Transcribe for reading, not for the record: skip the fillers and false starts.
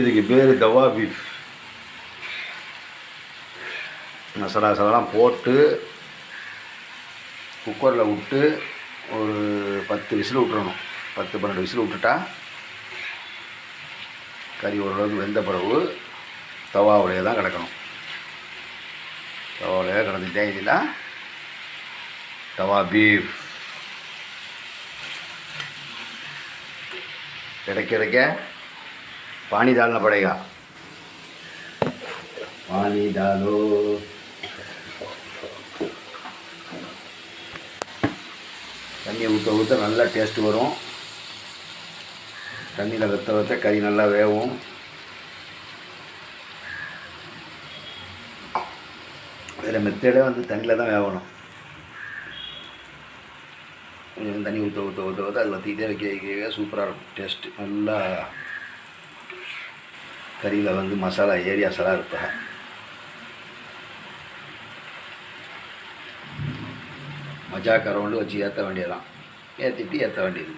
இதுக்கு பேர் தவா பீஃப். மசாலாலாம் போட்டு குக்கரில் விட்டு ஒரு 10 விசில் விட்டுறணும். 10-12 விசில் விட்டுட்டா கறி ஓரளவுக்கு வெந்த பிறகு தவாவுடைய தான் கிடக்கணும். தவாவுடைய கிடந்துட்டே இதுதான் तवा बीफ. इड़के पानी डालना पड़ेगा. पानी डालो. தண்ணி ஊற்ற ஊற்ற நல்லா டேஸ்ட் வரும். தண்ணியில் வெத்த கறி நல்லா வேகும். இதில் மெத்தடே தண்ணியில் தான் வேகணும். கொஞ்சம் தண்ணி ஊற்ற ஊற்ற ஊற்ற ஊற்ற அதில் வற்றிக்கிட்டே வைக்க சூப்பராக இருக்கும். டேஸ்ட்டு நல்லா கறியில் மசாலா ஏரியா சலா இருப்பா. மஜா கரவுண்டு வச்சு ஏற்ற வேண்டியதான். ஏற்றிட்டு ஏற்ற வேண்டியது.